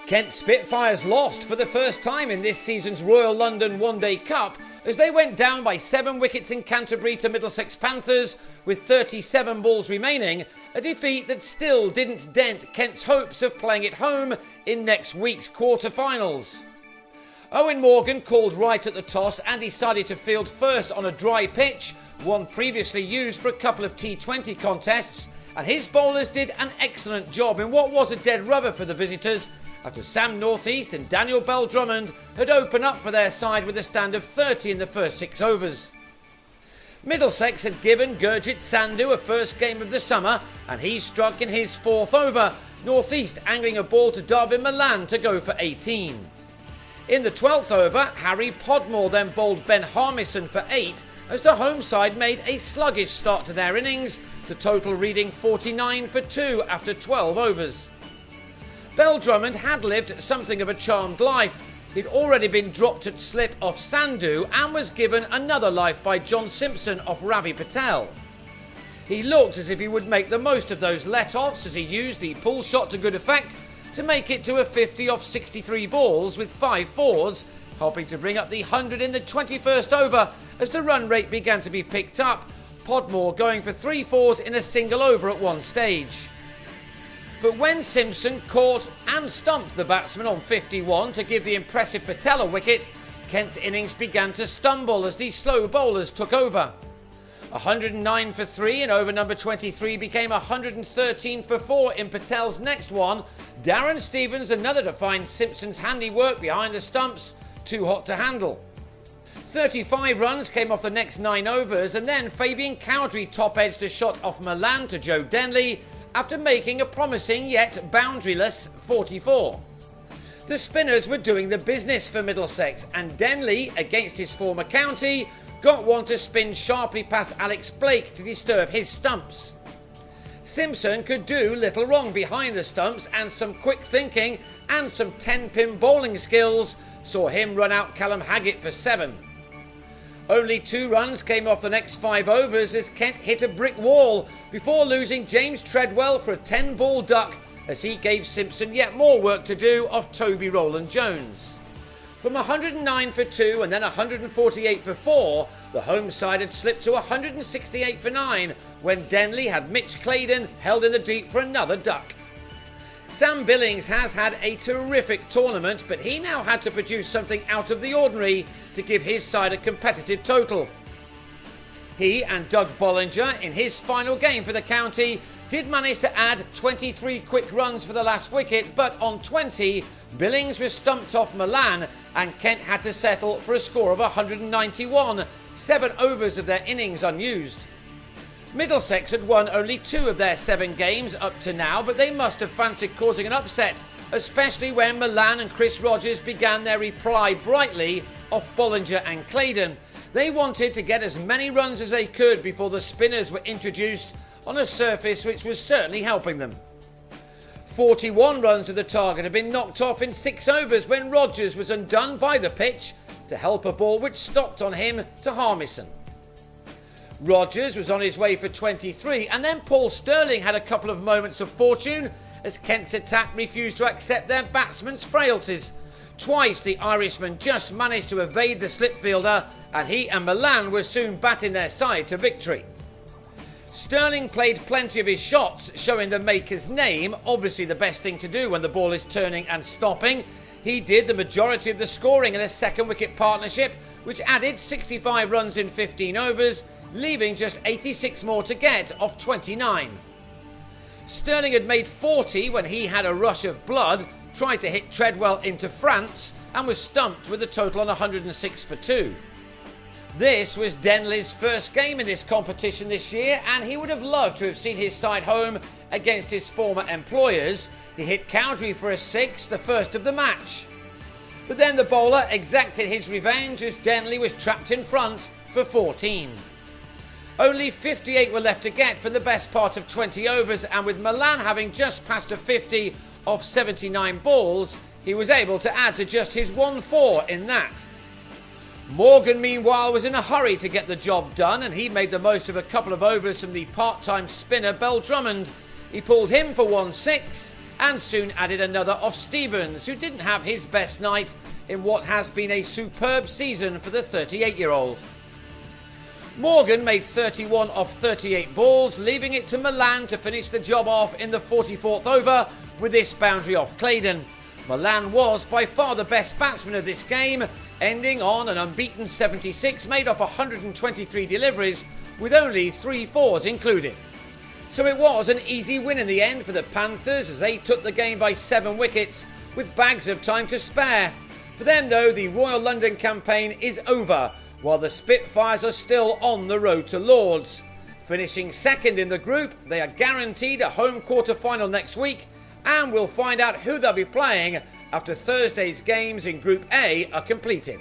Kent Spitfires lost for the first time in this season's Royal London One Day Cup as they went down by 7 wickets in Canterbury to Middlesex Panthers with 37 balls remaining, a defeat that still didn't dent Kent's hopes of playing at home in next week's quarter-finals. Owen Morgan called right at the toss and decided to field first on a dry pitch, one previously used for a couple of T20 contests, and his bowlers did an excellent job in what was a dead rubber for the visitors after Sam Northeast and Daniel Bell-Drummond had opened up for their side with a stand of 30 in the first 6 overs. Middlesex had given Gurjit Sandhu a first game of the summer and he struck in his 4th over, Northeast angling a ball to Darvin Milan to go for 18. In the 12th over, Harry Podmore then bowled Ben Harmison for 8 as the home side made a sluggish start to their innings, the total reading 49 for 2 after 12 overs. Bell-Drummond had lived something of a charmed life. He'd already been dropped at slip off Sandhu and was given another life by John Simpson off Ravi Patel. He looked as if he would make the most of those let-offs as he used the pull shot to good effect to make it to a 50 off 63 balls with 5 fours, helping to bring up the 100 in the 21st over as the run rate began to be picked up, Podmore going for 3 fours in a single over at one stage. But when Simpson caught and stumped the batsman on 51 to give the impressive Patel a wicket, Kent's innings began to stumble as the slow bowlers took over. 109 for 3 in over number 23 became 113 for 4 in Patel's next one. Darren Stevens, another to find Simpson's handiwork behind the stumps, too hot to handle. 35 runs came off the next 9 overs and then Fabian Cowdrey top-edged a shot off Milan to Joe Denley after making a promising yet boundaryless 44. The spinners were doing the business for Middlesex and Denley, against his former county, got one to spin sharply past Alex Blake to disturb his stumps. Simpson could do little wrong behind the stumps and some quick thinking and some 10-pin bowling skills saw him run out Callum Haggett for 7. Only 2 runs came off the next 5 overs as Kent hit a brick wall before losing James Treadwell for a 10-ball duck as he gave Simpson yet more work to do off Toby Rowland-Jones. From 109 for 2 and then 148 for 4, the home side had slipped to 168 for 9 when Denley had Mitch Claydon held in the deep for another duck. Sam Billings has had a terrific tournament, but he now had to produce something out of the ordinary to give his side a competitive total. He and Doug Bollinger, in his final game for the county, did manage to add 23 quick runs for the last wicket, but on 20, Billings was stumped off Milan and Kent had to settle for a score of 191, 7 overs of their innings unused. Middlesex had won only 2 of their 7 games up to now, but they must have fancied causing an upset, especially when Milan and Chris Rogers began their reply brightly off Bollinger and Claydon. They wanted to get as many runs as they could before the spinners were introduced on a surface which was certainly helping them. 41 runs of the target had been knocked off in 6 overs when Rogers was undone by the pitch to help a ball which stopped on him to Harmison. Rogers was on his way for 23 and then Paul Stirling had a couple of moments of fortune as Kent's attack refused to accept their batsman's frailties. Twice the Irishman just managed to evade the slip fielder and he and Milan were soon batting their side to victory. Stirling played plenty of his shots, showing the maker's name, obviously the best thing to do when the ball is turning and stopping. He did the majority of the scoring in a second wicket partnership which added 65 runs in 15 overs, leaving just 86 more to get off 29. Stirling had made 40 when he had a rush of blood, tried to hit Treadwell into France and was stumped with a total on 106 for 2. This was Denley's first game in this competition this year and he would have loved to have seen his side home against his former employers. He hit Cowdrey for a 6, the first of the match. But then the bowler exacted his revenge as Denley was trapped in front for 14. Only 58 were left to get for the best part of 20 overs and with Milan having just passed a 50 off 79 balls, he was able to add to just his 1-4 in that. Morgan meanwhile was in a hurry to get the job done and he made the most of a couple of overs from the part-time spinner Bell-Drummond. He pulled him for 1-6 and soon added another off Stevens, who didn't have his best night in what has been a superb season for the 38-year-old. Morgan made 31 off 38 balls, leaving it to Milan to finish the job off in the 44th over with this boundary off Claydon. Milan was by far the best batsman of this game, ending on an unbeaten 76 made off 123 deliveries, with only 3 fours included. So it was an easy win in the end for the Panthers as they took the game by 7 wickets with bags of time to spare. For them though, the Royal London campaign is over, while the Spitfires are still on the road to Lords. Finishing second in the group, they are guaranteed a home quarter-final next week, and we'll find out who they'll be playing after Thursday's games in Group A are completed.